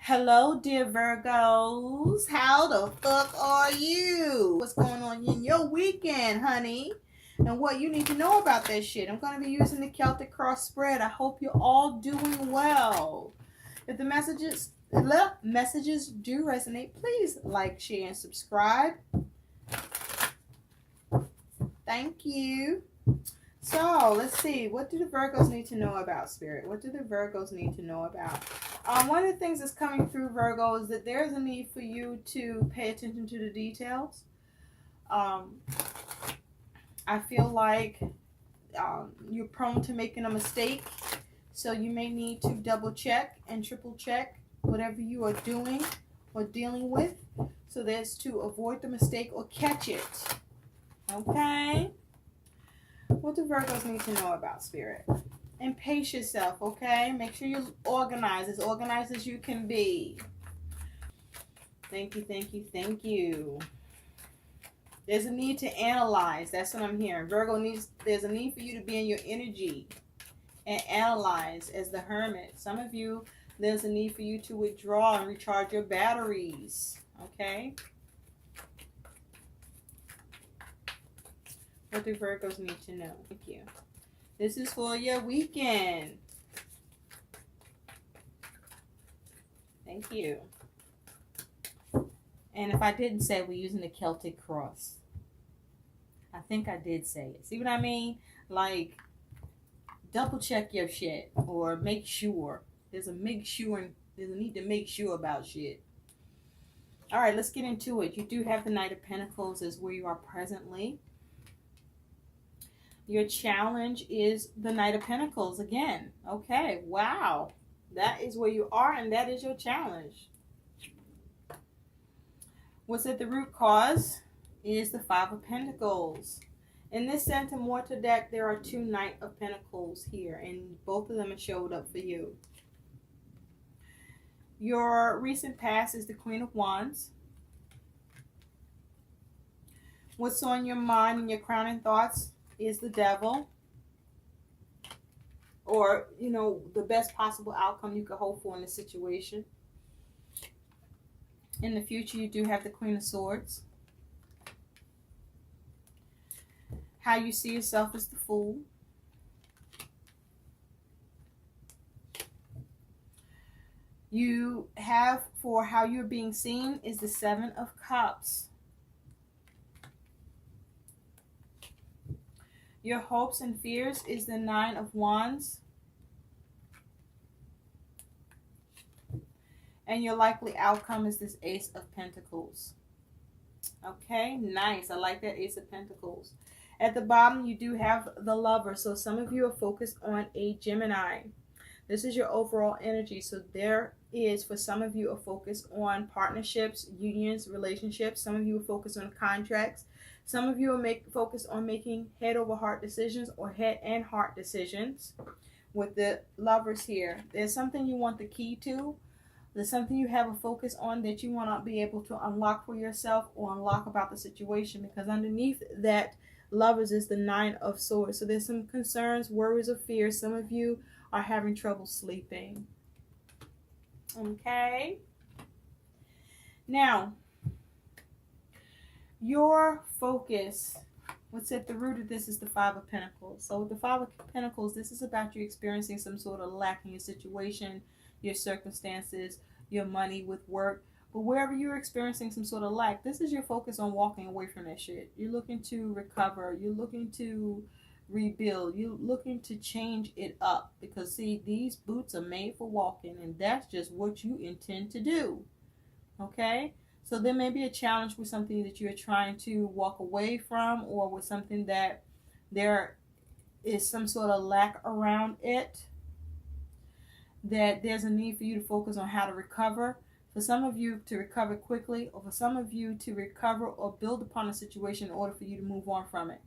Hello, dear Virgos. How the fuck are you? What's going on in your weekend, honey? And what you need to know about that shit. I'm going to be using the Celtic Cross spread. I hope you're all doing well. If the messages do resonate, please like, share, and subscribe. Thank you. So let's see. What do the Virgos need to know about, Spirit? What do the Virgos need to know about? One of the things that's coming through, Virgo, is that there's a need for you to pay attention to the details. I feel like you're prone to making a mistake, so you may need to double check and triple check whatever you are doing or dealing with, so that's to avoid the mistake or catch it. Okay? What do Virgos need to know about, Spirit? And pace yourself, okay? Make sure you're organized as you can be. Thank you, thank you, thank you. There's a need to analyze. That's what I'm hearing. There's a need for you to be in your energy and analyze as the Hermit. Some of you, there's a need for you to withdraw and recharge your batteries, okay? What do Virgos need to know? Thank you. This is for your weekend. Thank you. And if I didn't say we're using the Celtic cross, I think I did say it. See what I mean? Like, double check your shit or make sure. There's a need to make sure about shit. All right, let's get into it. You do have the Knight of Pentacles as where you are presently. Your challenge is the Knight of Pentacles again. Okay, wow. That is where you are, and that is your challenge. What's at the root cause is the Five of Pentacles. In this Santa Morta deck, there are two Knight of Pentacles here, and both of them have showed up for you. Your recent past is the Queen of Wands. What's on your mind and your crowning thoughts is the Devil, or the best possible outcome you could hope for in the situation. In the future, you do have the Queen of Swords. How you see yourself is the Fool. You have for how you're being seen is the Seven of Cups. Your hopes and fears is the Nine of Wands. And your likely outcome is this Ace of Pentacles. Okay, nice. I like that Ace of Pentacles. At the bottom, you do have the Lover. So some of you are focused on a Gemini. This is your overall energy. So there is, for some of you, a focus on partnerships, unions, relationships. Some of you are focused on contracts. Some of you are focused on making head over heart decisions or head and heart decisions. With the Lovers here, there's something you want the key to. There's something you have a focus on that you want to be able to unlock for yourself or unlock about the situation, because underneath that Lovers is the Nine of Swords. So there's some concerns, worries, or fears. Some of you are having trouble sleeping. Okay. Now, your focus, what's at the root of this is the Five of Pentacles. So with the Five of Pentacles, this is about you experiencing some sort of lack in your situation, your circumstances, your money with work. But wherever you're experiencing some sort of lack, this is your focus on walking away from that shit. You're looking to recover. You're looking to rebuild. You're looking to change it up. Because, see, these boots are made for walking, and that's just what you intend to do. Okay? So there may be a challenge with something that you're trying to walk away from, or with something that there is some sort of lack around it, that there's a need for you to focus on how to recover. For some of you to recover quickly, or for some of you to recover or build upon a situation in order for you to move on from it,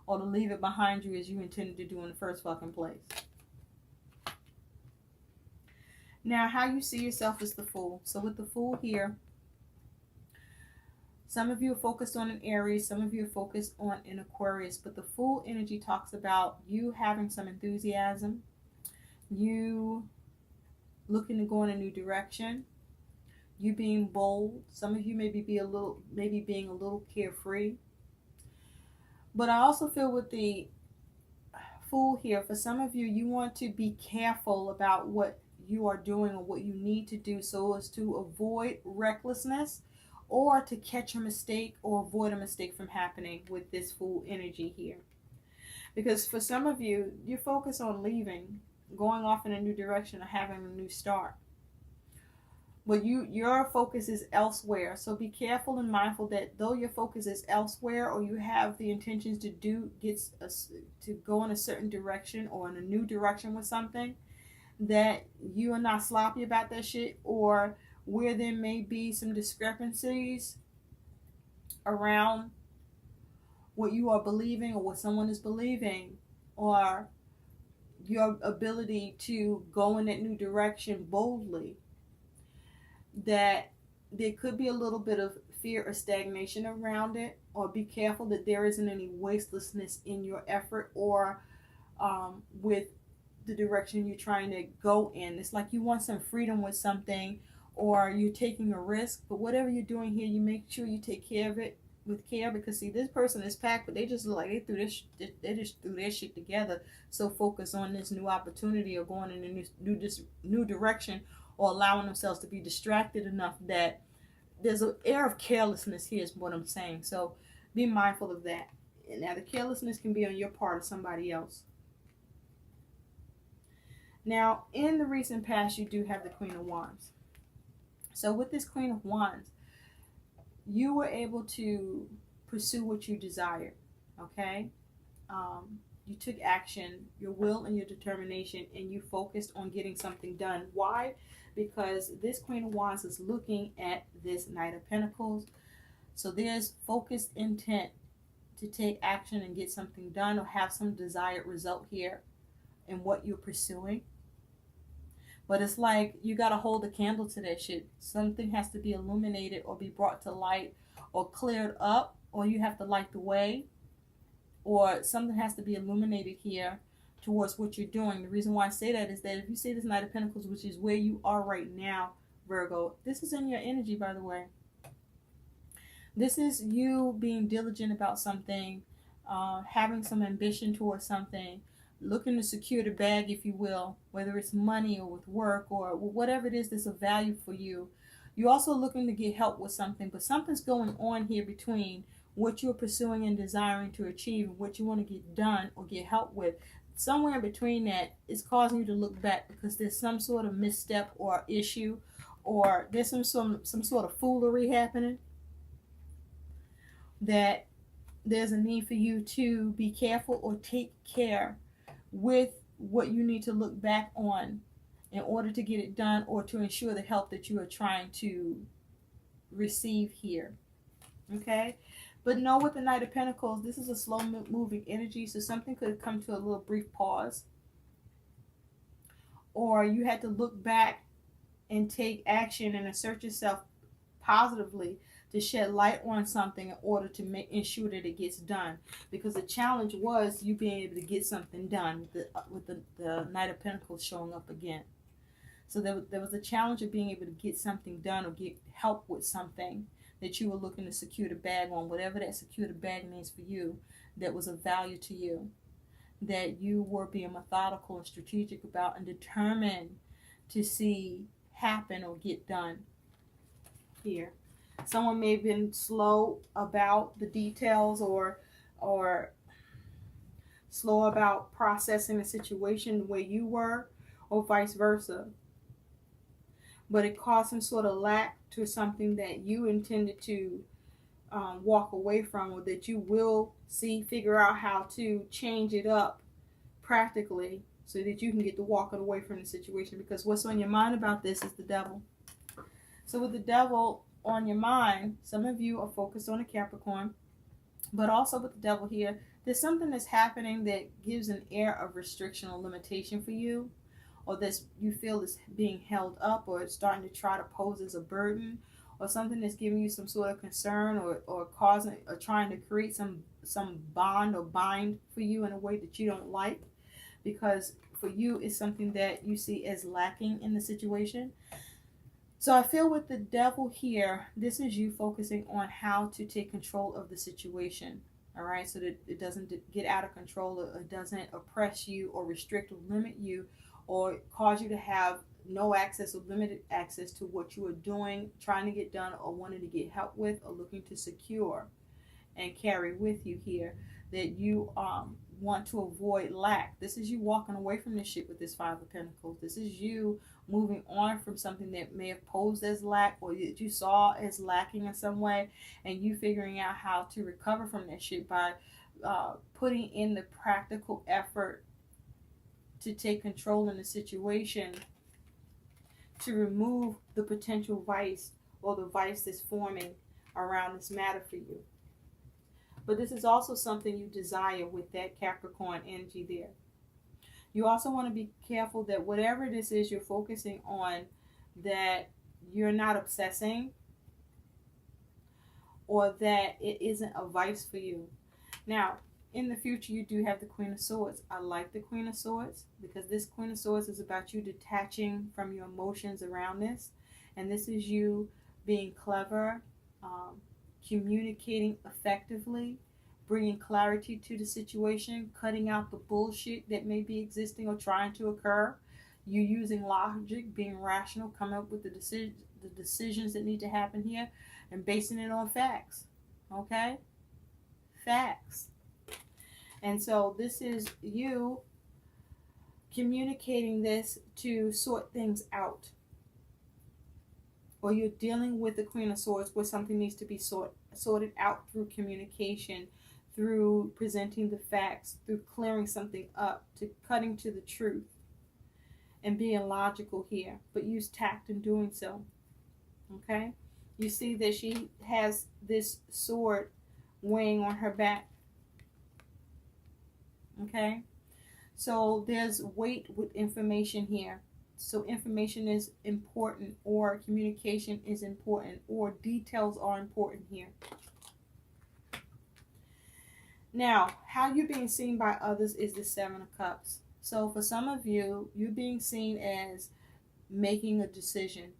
or to leave it behind you as you intended to do in the first fucking place. Now, how you see yourself is the Fool. So with the Fool here, some of you are focused on an Aries, some of you are focused on an Aquarius, but the Fool energy talks about you having some enthusiasm, you looking to go in a new direction. You being bold. Some of you maybe being a little carefree. But I also feel with the Fool here, for some of you, you want to be careful about what you are doing or what you need to do so as to avoid recklessness or to catch a mistake or avoid a mistake from happening with this Fool energy here. Because for some of you, you focus on leaving, going off in a new direction, or having a new start. But your focus is elsewhere. So be careful and mindful that though your focus is elsewhere, or you have the intentions to to go in a certain direction or in a new direction with something, that you are not sloppy about that shit, or where there may be some discrepancies around what you are believing or what someone is believing, or your ability to go in that new direction boldly, that there could be a little bit of fear or stagnation around it, or be careful that there isn't any wastelessness in your effort or with the direction you're trying to go in. It's like you want some freedom with something, or you're taking a risk, but whatever you're doing here, you make sure you take care of it with care, because see, this person is packed, but they just look like they just threw their shit together. So focus on this new opportunity or going in a new direction, or allowing themselves to be distracted enough that there's an air of carelessness here is what I'm saying. So be mindful of that. And now the carelessness can be on your part or somebody else. Now, in the recent past, you do have the Queen of Wands. So with this Queen of Wands, you were able to pursue what you desired, okay? You took action, your will and your determination, and you focused on getting something done. Why? Because this Queen of Wands is looking at this Knight of Pentacles. So there's focused intent to take action and get something done, or have some desired result here in what you're pursuing. But it's like you got to hold a candle to that shit. Something has to be illuminated or be brought to light or cleared up, or you have to light the way, or something has to be illuminated here towards what you're doing. The reason why I say that is that if you see this Knight of Pentacles, which is where you are right now, Virgo, this is in your energy, by the way. This is you being diligent about something, having some ambition towards something, looking to secure the bag, if you will, whether it's money or with work or whatever it is that's of value for you. You're also looking to get help with something, but something's going on here between what you're pursuing and desiring to achieve and what you want to get done or get help with. Somewhere in between that is causing you to look back, because there's some sort of misstep or issue, or there's some sort of foolery happening, that there's a need for you to be careful or take care with what you need to look back on in order to get it done, or to ensure the help that you are trying to receive here. Okay? But know with the Knight of Pentacles, this is a slow moving energy, so something could come to a little brief pause. Or you had to look back and take action and assert yourself positively to shed light on something in order to ensure that it gets done. Because the challenge was you being able to get something done with the Knight of Pentacles showing up again. So there was a challenge of being able to get something done or get help with something that you were looking to secure the bag on, whatever that secure the bag means for you, that was of value to you, that you were being methodical and strategic about and determined to see happen or get done here. Someone may have been slow about the details or slow about processing the situation where you were, or vice versa. But it caused some sort of lack to something that you intended to walk away from, or that you will figure out how to change it up practically so that you can get to walking away from the situation. Because what's on your mind about this is the devil. So with the devil on your mind, some of you are focused on a Capricorn, but also with the devil here, there's something that's happening that gives an air of restriction or limitation for you, or that you feel is being held up, or it's starting to try to pose as a burden, or something that's giving you some sort of concern, or causing or trying to create some bond or bind for you in a way that you don't like. Because for you is something that you see as lacking in the situation. So I feel with the devil here, this is you focusing on how to take control of the situation. All right, so that it doesn't get out of control, or it doesn't oppress you or restrict or limit you or cause you to have no access or limited access to what you are doing, trying to get done, or wanting to get help with, or looking to secure and carry with you here. That you want to avoid lack. This is you walking away from this shit with this Five of Pentacles. This is you moving on from something that may have posed as lack, or that you saw as lacking in some way, and you figuring out how to recover from that shit by putting in the practical effort to take control in the situation, to remove the potential vice or the vice that's forming around this matter for you. But this is also something you desire with that Capricorn energy there. You also want to be careful that whatever this is you're focusing on, that you're not obsessing, or that it isn't a vice for you. Now, in the future, you do have the Queen of Swords. I like the Queen of Swords because this Queen of Swords is about you detaching from your emotions around this. And this is you being clever, communicating effectively, bringing clarity to the situation, cutting out the bullshit that may be existing or trying to occur. You using logic, being rational, coming up with the decisions that need to happen here, and basing it on facts. Okay? Facts. And so this is you communicating this to sort things out. Or you're dealing with the Queen of Swords where something needs to be sorted out through communication, through presenting the facts, through clearing something up, to cutting to the truth, and being logical here. But use tact in doing so. Okay? You see that she has this sword weighing on her back. Okay? So there's weight with information here. So information is important, or communication is important, or details are important here. Now, how you're being seen by others is the Seven of Cups. So for some of you, you're being seen as making a decision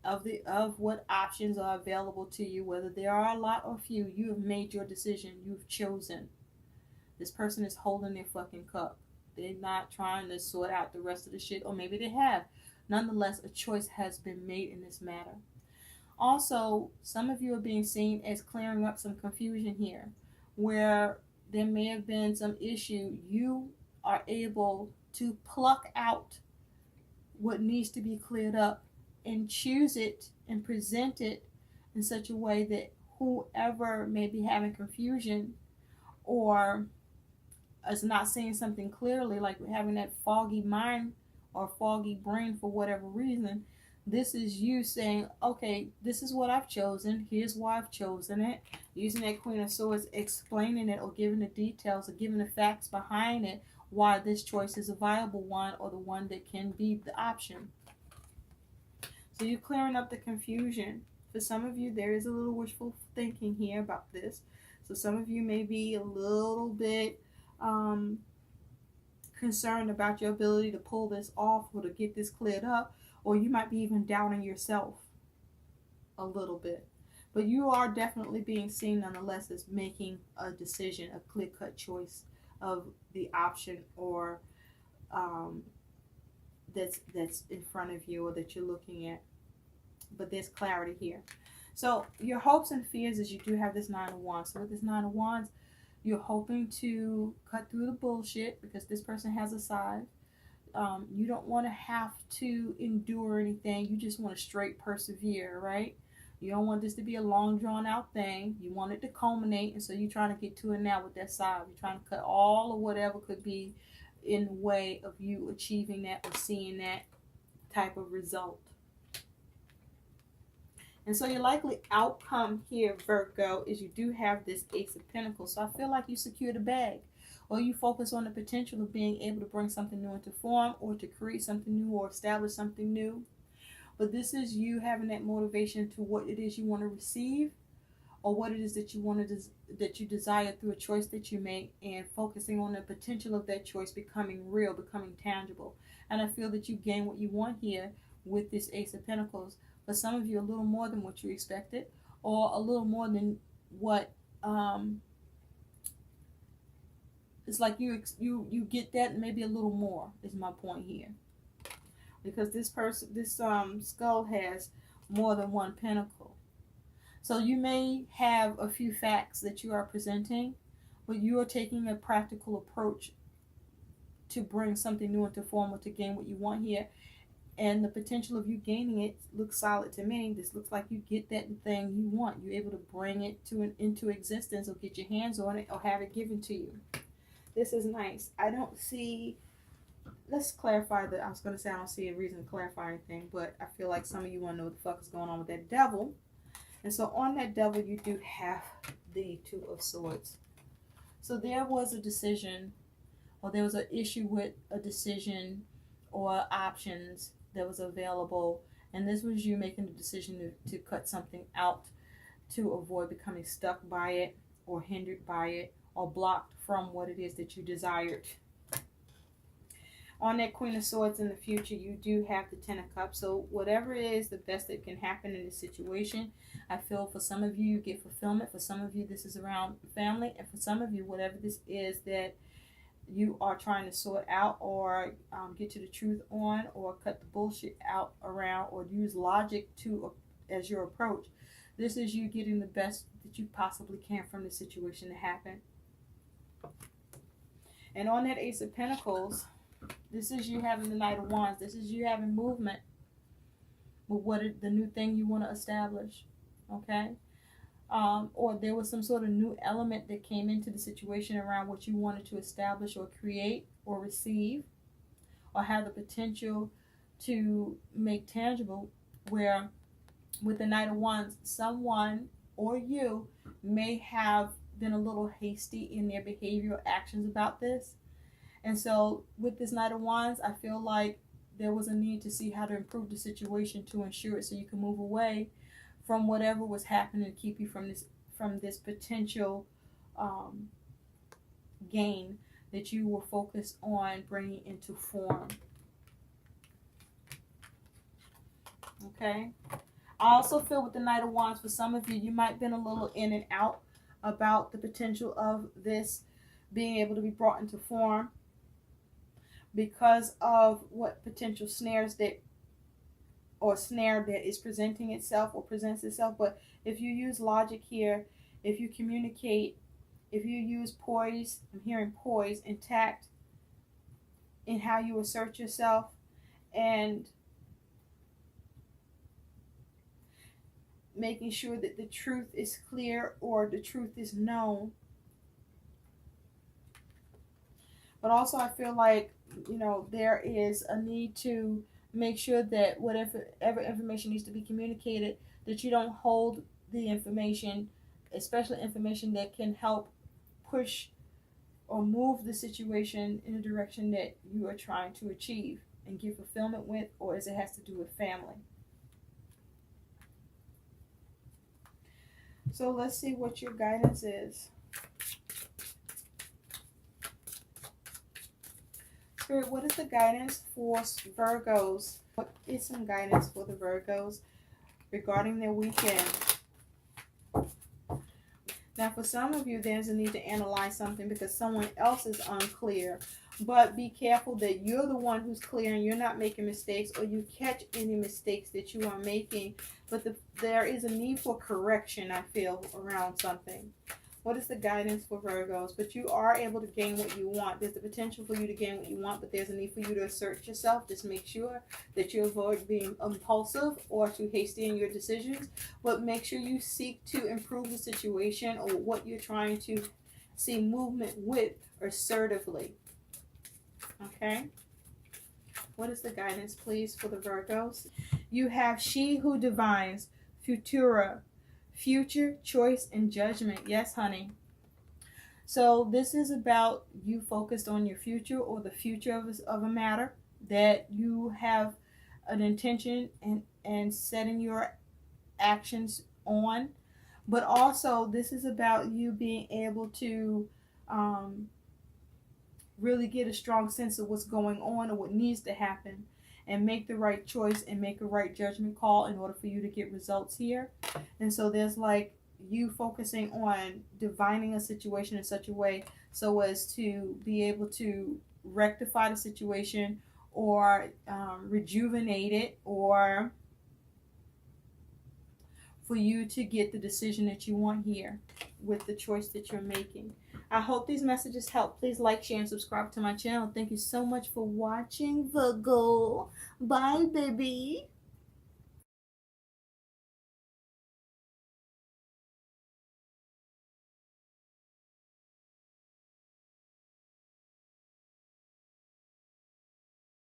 of what options are available to you, whether there are a lot or few. You have made your decision. You've chosen. This person is holding their fucking cup. They're not trying to sort out the rest of the shit, or maybe they have. Nonetheless, a choice has been made in this matter. Also, some of you are being seen as clearing up some confusion here, where there may have been some issue. You are able to pluck out what needs to be cleared up and choose it and present it in such a way that whoever may be having confusion or is not seeing something clearly, like having that foggy mind or foggy brain for whatever reason, this is you saying, okay, this is what I've chosen. Here's why I've chosen it. Using that Queen of Swords, explaining it or giving the details or giving the facts behind it, why this choice is a viable one, or the one that can be the option. So you're clearing up the confusion. For some of you, there is a little wishful thinking here about this. So some of you may be a little bit concerned about your ability to pull this off or to get this cleared up, or you might be even doubting yourself a little bit. But you are definitely being seen nonetheless as making a decision, a clear-cut choice of the option or that's in front of you or that you're looking at. But there's clarity here. So your hopes and fears is you do have this Nine of Wands. So with this Nine of Wands, you're hoping to cut through the bullshit because this person has a side. You don't want to have to endure anything. You just want to straight persevere, right? You don't want this to be a long, drawn-out thing. You want it to culminate, and so you're trying to get to it now with that side. You're trying to cut all of whatever could be in the way of you achieving that or seeing that type of result. And so your likely outcome here, Virgo, is you do have this Ace of Pentacles. So I feel like you secure the bag, or you focus on the potential of being able to bring something new into form, or to create something new or establish something new. But this is you having that motivation to what it is you want to receive, or what it is that you want to that you desire through a choice that you make, and focusing on the potential of that choice becoming real, becoming tangible. And I feel that you gain what you want here with this Ace of Pentacles. For some of you, a little more than what you expected, or a little more than what it's like you get that, and maybe a little more is my point here. Because this skull has more than one pentacle. So you may have a few facts that you are presenting, but you are taking a practical approach to bring something new into form or to gain what you want here. And the potential of you gaining it looks solid to me. This looks like you get that thing you want. You're able to bring it into existence, or get your hands on it, or have it given to you. This is nice. I don't see... Let's clarify that. I was going to say I don't see a reason to clarify anything, but I feel like some of you want to know what the fuck is going on with that devil. And so on that devil, you do have the Two of Swords. So there was a decision, or there was an issue with a decision or options that was available. And this was you making the decision to cut something out to avoid becoming stuck by it, or hindered by it, or blocked from what it is that you desired. On that Queen of Swords in the future, you do have the Ten of Cups. So whatever it is, the best that can happen in this situation, I feel for some of you, you get fulfillment. For some of you, this is around family. And for some of you, whatever this is that you are trying to sort out, or get to the truth on, or cut the bullshit out around, or use logic as your approach, this is you getting the best that you possibly can from the situation to happen. And on that Ace of Pentacles, this is you having the Knight of Wands. This is you having movement with the new thing you want to establish. Okay? Or there was some sort of new element that came into the situation around what you wanted to establish, or create, or receive, or have the potential to make tangible, where with the Knight of Wands, someone or you may have been a little hasty in their behavioral actions about this. And so with this Knight of Wands, I feel like there was a need to see how to improve the situation to ensure it, so you can move away from whatever was happening to keep you from this potential gain that you were focused on bringing into form. Okay? I also feel with the Knight of Wands, for some of you, you might have been a little in and out about the potential of this being able to be brought into form, because of what potential snare that is presenting itself or presents itself. But if you use logic here, if you communicate, if you use poise, I'm hearing poise and tact in how you assert yourself, and making sure that the truth is clear, or the truth is known. But also I feel like, there is a need to make sure that whatever information needs to be communicated, that you don't hold the information, especially information that can help push or move the situation in a direction that you are trying to achieve and give fulfillment with, or as it has to do with family. So let's see what your guidance is. Spirit, what is the guidance for Virgos? What is some guidance for the Virgos regarding their weekend? Now, for some of you, there's a need to analyze something because someone else is unclear. But be careful that you're the one who's clear and you're not making mistakes, or you catch any mistakes that you are making. But there is a need for correction, I feel, around something. What is the guidance for Virgos? But you are able to gain what you want. There's the potential for you to gain what you want, but there's a need for you to assert yourself. Just make sure that you avoid being impulsive or too hasty in your decisions. But make sure you seek to improve the situation or what you're trying to see movement with assertively. Okay? What is the guidance, please, for the Virgos? You have She Who Divines, Futura, future, choice, and judgment. Yes, honey. So this is about you focused on your future, or the future of a matter that you have an intention and setting your actions on. But also, this is about you being able to really get a strong sense of what's going on or what needs to happen, and make the right choice and make a right judgment call in order for you to get results here. And so there's like you focusing on divining a situation in such a way so as to be able to rectify the situation, or rejuvenate it, or for you to get the decision that you want here with the choice that you're making. I hope these messages help. Please like, share, and subscribe to my channel. Thank you so much for watching, Virgo. Bye, baby.